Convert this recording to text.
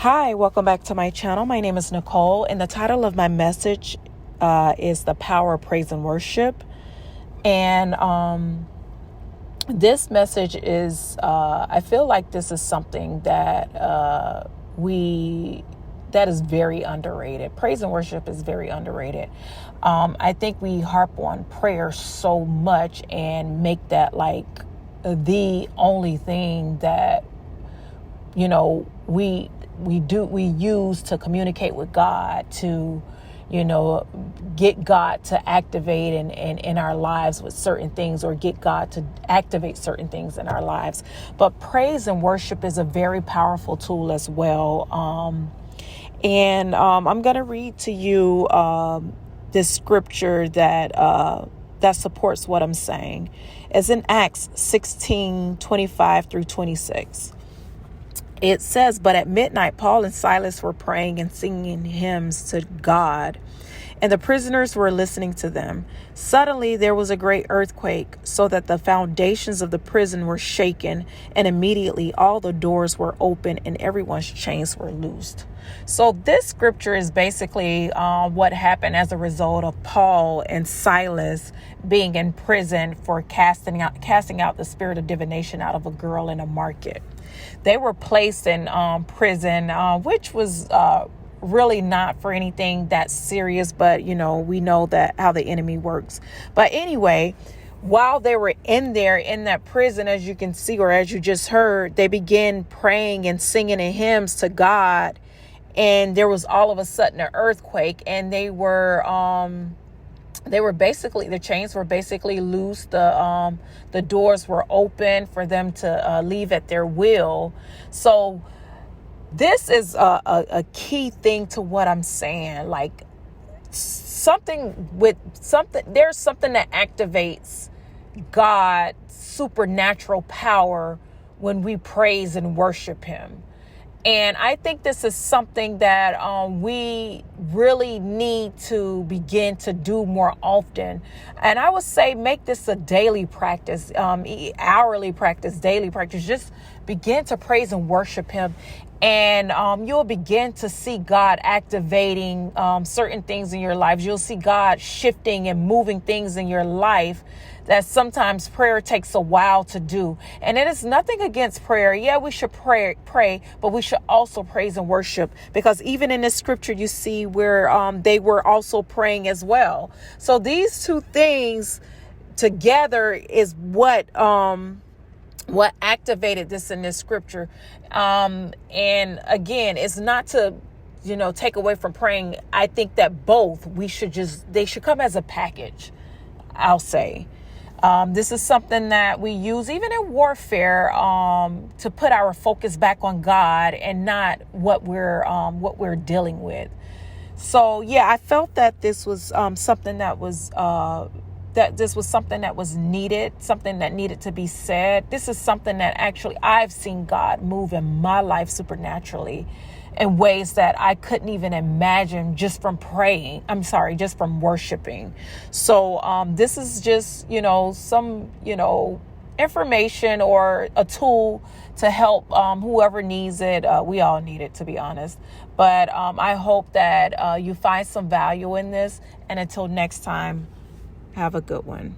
Hi, welcome back to my channel. My name is Nicole, and the title of my message is The Power of Praise and Worship. And this message is, I feel like this is something that that is very underrated. Praise and worship is very underrated. I think we harp on prayer so much and make that like the only thing that, we use to communicate with God, to, get God to activate in our lives with certain things, or get God to activate certain things in our lives. But praise and worship is a very powerful tool as well. I'm going to read to you this scripture that supports what I'm saying. It's in Acts 16:25 through 26. It says, "But at midnight, Paul and Silas were praying and singing hymns to God, and the prisoners were listening to them. Suddenly there was a great earthquake, so that the foundations of the prison were shaken, and immediately all the doors were open and everyone's chains were loosed." So this scripture is basically what happened as a result of Paul and Silas being in prison for casting out the spirit of divination out of a girl in a market. They were placed in prison, which was really not for anything that serious, but we know that how the enemy works. But anyway, while they were in that prison, as you can see, or as you just heard, they began praying and singing hymns to God, and there was all of a sudden an earthquake, and they were basically, the chains were basically loose. The doors were open for them to leave at their will. So this is a key thing to what I'm saying. Like there's something that activates God's supernatural power when we praise and worship him. And I think this is something that we really need to begin to do more often. And I would say make this a daily practice, hourly practice, daily practice. Just begin to praise and worship him. And you'll begin to see God activating certain things in your lives. You'll see God shifting and moving things in your life that sometimes prayer takes a while to do. And it is nothing against prayer. Yeah, we should pray, but we should also praise and worship, because even in this scripture, you see where they were also praying as well. So these two things together is what activated this in this scripture. And again, it's not to, take away from praying. I think that both, they should come as a package, I'll say. This is something that we use even in warfare, to put our focus back on God and not what we're dealing with. So yeah, I felt that this was something that was something that was needed, something that needed to be said. This is something that actually I've seen God move in my life supernaturally in ways that I couldn't even imagine just from just from worshiping. So this is just, some, information or a tool to help whoever needs it. We all need it, to be honest. But I hope that you find some value in this. And until next time, have a good one.